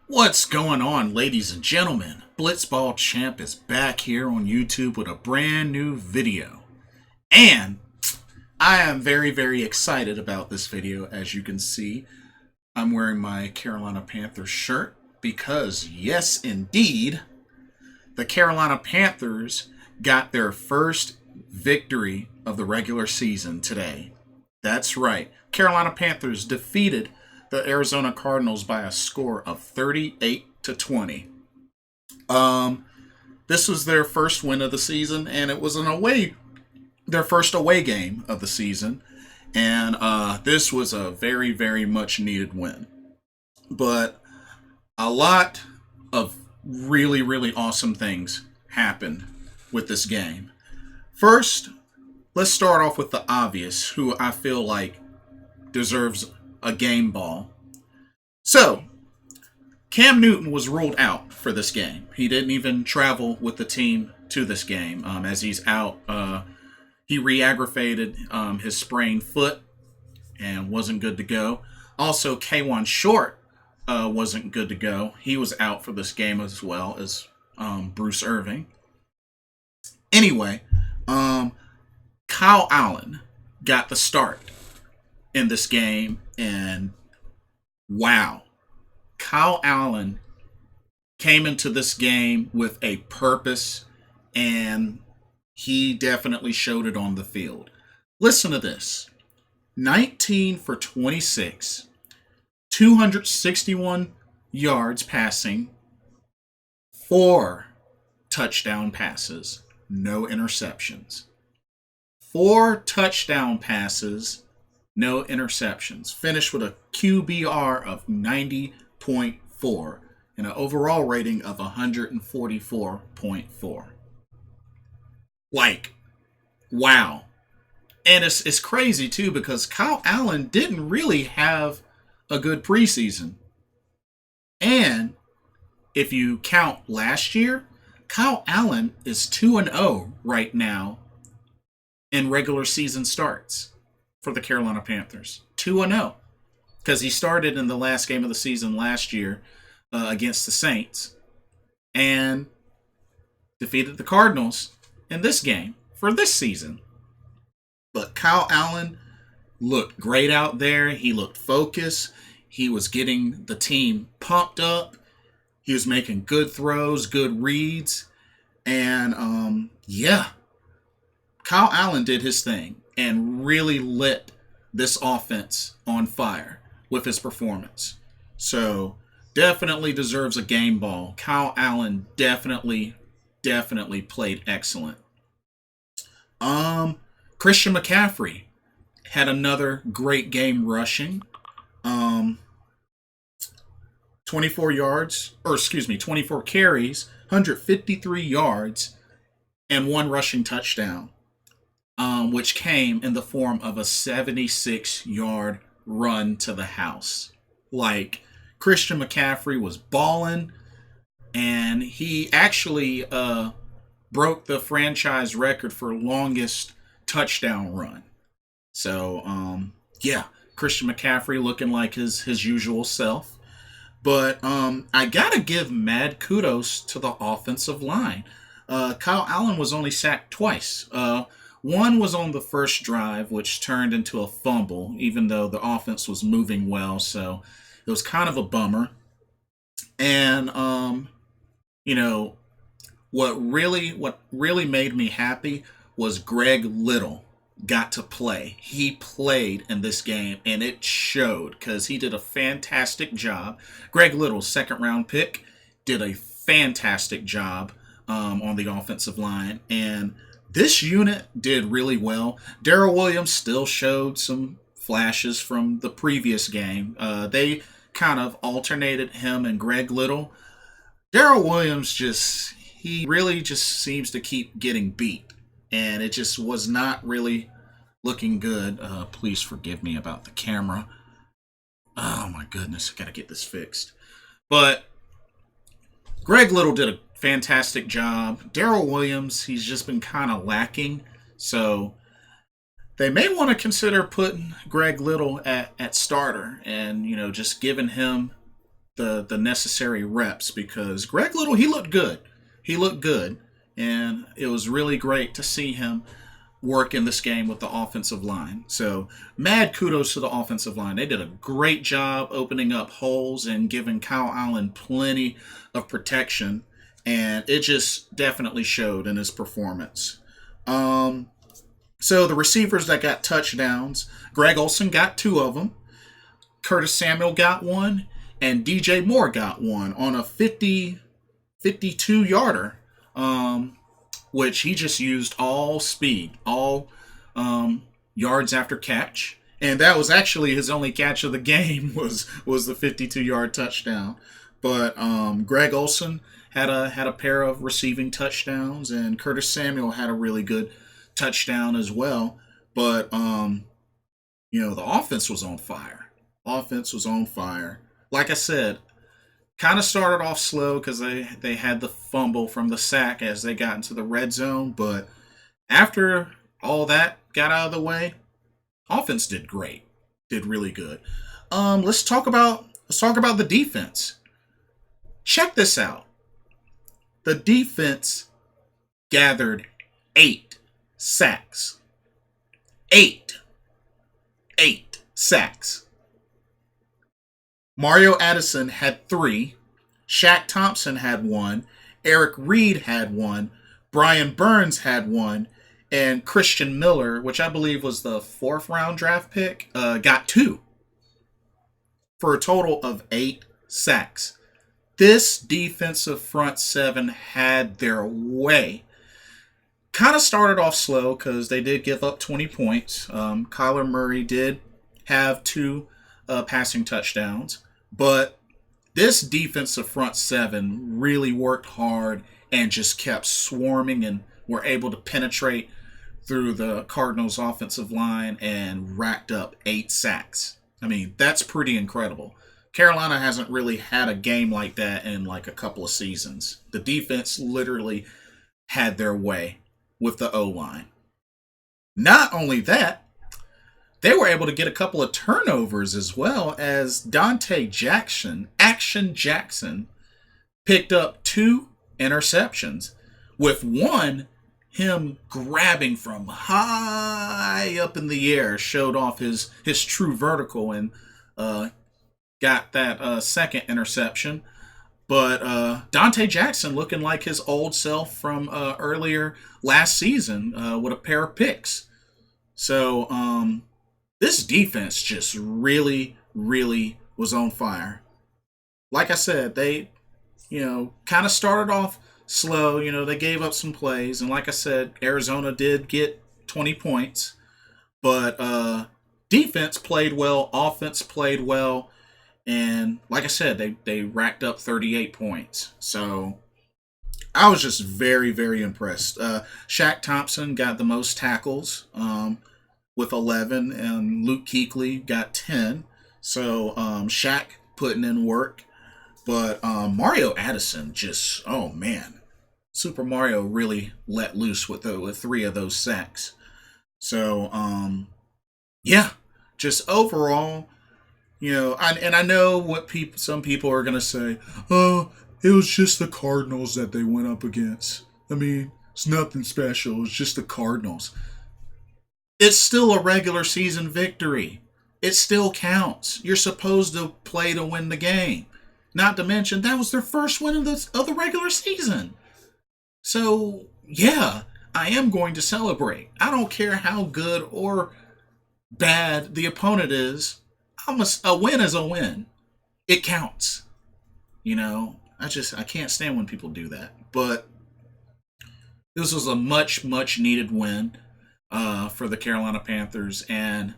What's going on, ladies and gentlemen? Blitzball Champ is back here on YouTube with a brand new video. And I am very, very excited about this video. As you can see, I'm wearing my Carolina Panthers shirt because, yes, indeed, the Carolina Panthers got their first victory of the regular season today. That's right. Carolina Panthers defeated the Arizona Cardinals by a score of 38-20. This was their first win of the season, and it was their first away game of the season. And this was a very, very much needed win. But a lot of really, really awesome things happened with this game. First, let's start off with the obvious, who I feel like deserves a game ball. So, Cam Newton was ruled out for this game. He didn't even travel with the team to this game. As he's out, he re-aggravated his sprained foot and wasn't good to go. Also, K'Wan Short wasn't good to go. He was out for this game as well as Bruce Irving. Anyway, Kyle Allen got the start in this game, and wow, Kyle Allen came into this game with a purpose, and he definitely showed it on the field. Listen to this: 19 for 26, 261 yards passing, 4 touchdown passes, no interceptions. 4 touchdown passes, no interceptions. Finished with a QBR of 90.4 and an overall rating of 144.4. Like, wow. And it's crazy, too, because Kyle Allen didn't really have a good preseason. And if you count last year, Kyle Allen is 2-0 right now in regular season starts for the Carolina Panthers. 2-0. Because he started in the last game of the season last year against the Saints and defeated the Cardinals in this game for this season. But Kyle Allen looked great out there. He looked focused. He was getting the team pumped up. He was making good throws, good reads. And, Kyle Allen did his thing and really lit this offense on fire with his performance. So, definitely deserves a game ball. Kyle Allen definitely played excellent. Christian McCaffrey had another great game rushing. 24 carries, 153 yards, and 1 rushing touchdown, which came in the form of a 76-yard run to the house. Like, Christian McCaffrey was balling, and he actually broke the franchise record for longest touchdown run. So, Christian McCaffrey looking like his usual self. But I gotta give mad kudos to the offensive line. Kyle Allen was only sacked twice. One was on the first drive, which turned into a fumble, even though the offense was moving well. So it was kind of a bummer. And what really made me happy was Greg Little got to play. He played in this game, and it showed because he did a fantastic job. Greg Little, second round pick, did a fantastic job on the offensive line, and this unit did really well. Darrell Williams still showed some flashes from the previous game. They kind of alternated him and Greg Little. Darrell Williams he really just seems to keep getting beat, and it just was not really looking good. Please forgive me about the camera. Oh my goodness, I gotta get this fixed. But Greg Little did a fantastic job. Darrell Williams, he's just been kind of lacking. So they may want to consider putting Greg Little at starter and, just giving him the necessary reps because Greg Little, he looked good. He looked good, and it was really great to see him work in this game with the offensive line. So, mad kudos to the offensive line. They did a great job opening up holes and giving Kyle Allen plenty of protection, and it just definitely showed in his performance. So, the receivers that got touchdowns, Greg Olsen got two of them, Curtis Samuel got one, and DJ Moore got one on a 52 yarder. Which he just used all speed, all yards after catch, and that was actually his only catch of the game was the 52-yard touchdown. But Greg Olsen had a pair of receiving touchdowns, and Curtis Samuel had a really good touchdown as well. But the offense was on fire. Offense was on fire. Like I said, kind of started off slow because they had the fumble from the sack as they got into the red zone. But after all that got out of the way, offense did great, did really good. Let's talk about the defense. Check this out. The defense gathered 8 sacks. 8 sacks. Mario Addison had 3, Shaq Thompson had 1, Eric Reed had 1, Brian Burns had 1, and Christian Miller, which I believe was the 4th round draft pick, got 2. For a total of 8 sacks. This defensive front 7 had their way. Kind of started off slow because they did give up 20 points. Kyler Murray did have 2 passing touchdowns. But this defensive front 7 really worked hard and just kept swarming and were able to penetrate through the Cardinals' offensive line and racked up 8 sacks. I mean, that's pretty incredible. Carolina hasn't really had a game like that in like a couple of seasons. The defense literally had their way with the O-line. Not only that, they were able to get a couple of turnovers as well as Dante Jackson, Action Jackson, picked up 2 interceptions. With one, him grabbing from high up in the air, showed off his true vertical and got that second interception. But Dante Jackson looking like his old self from earlier last season with a pair of picks. So, this defense just really, really was on fire. Like I said, they, kind of started off slow. They gave up some plays. And like I said, Arizona did get 20 points. But defense played well. Offense played well. And like I said, they racked up 38 points. So I was just very, very impressed. Shaq Thompson got the most tackles. With 11, and Luke Kuechly got 10. So Shaq putting in work. But Mario Addison just, oh man. Super Mario really let loose with 3 of those sacks. So, yeah, just overall, and I know what some people are going to say, oh, it was just the Cardinals that they went up against. I mean, it's nothing special. It's just the Cardinals. It's still a regular season victory. It still counts. You're supposed to play to win the game. Not to mention, that was their first win of the regular season. So, yeah, I am going to celebrate. I don't care how good or bad the opponent is. A win is a win. It counts. I can't stand when people do that. But this was a much, much needed win. For the Carolina Panthers. And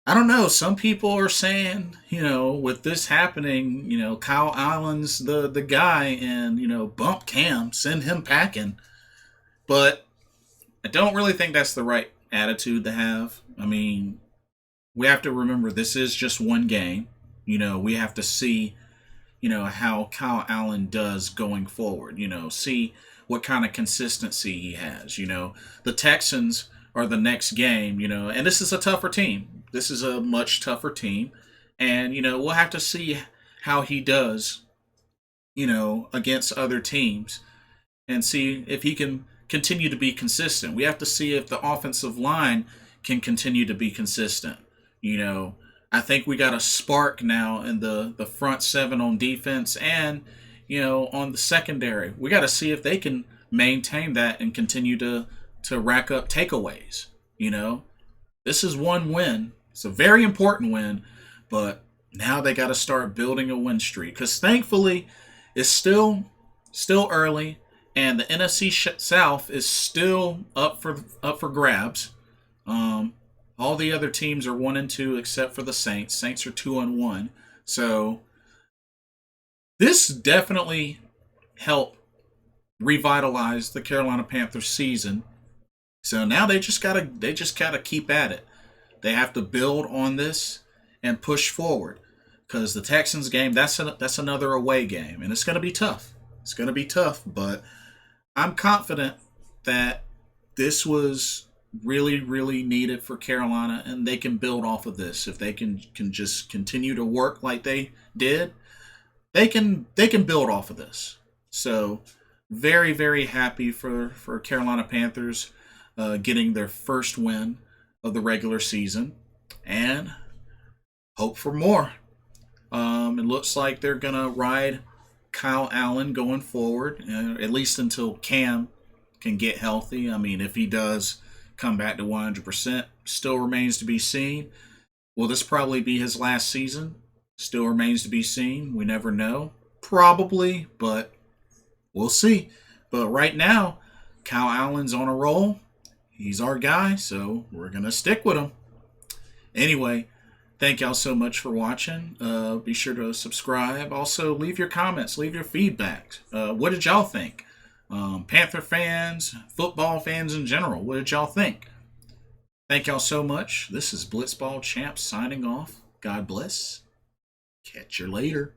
I don't know, some people are saying, with this happening, Kyle Allen's the guy and, bump Cam, send him packing. But I don't really think that's the right attitude to have. I mean, we have to remember this is just one game. We have to see, how Kyle Allen does going forward, see what kind of consistency he has. The Texans are the next game, and this is a tougher team. This is a much tougher team. And, we'll have to see how he does, against other teams and see if he can continue to be consistent. We have to see if the offensive line can continue to be consistent. I think we got a spark now in the front seven on defense and, on the secondary. We got to see if they can maintain that and continue to rack up takeaways. This is one win. It's a very important win, but now they got to start building a win streak because thankfully it's still early and the NFC South is still up for grabs. All the other teams are 1-2 except for the Saints. Saints are 2-1. So this definitely helped revitalize the Carolina Panthers season. So now they just gotta keep at it. They have to build on this and push forward because the Texans game that's another away game and it's gonna be tough. It's gonna be tough, but I'm confident that this was really, really needed for Carolina, and they can build off of this. If they can just continue to work like they did, they can build off of this. So, very, very happy for Carolina Panthers getting their first win of the regular season, and hope for more. It looks like they're gonna ride Kyle Allen going forward, at least until Cam can get healthy. I mean, if he does come back to 100%, still remains to be seen. Will this probably be his last season? Still remains to be seen. We never know. Probably, but we'll see. But right now, Kyle Allen's on a roll. He's our guy, so we're going to stick with him. Anyway, thank y'all so much for watching. Be sure to subscribe. Also, leave your comments. Leave your feedback. What did y'all think? Panther fans, football fans in general, what did y'all think? Thank y'all so much. This is Blitzball Champ signing off. God bless. Catch you later.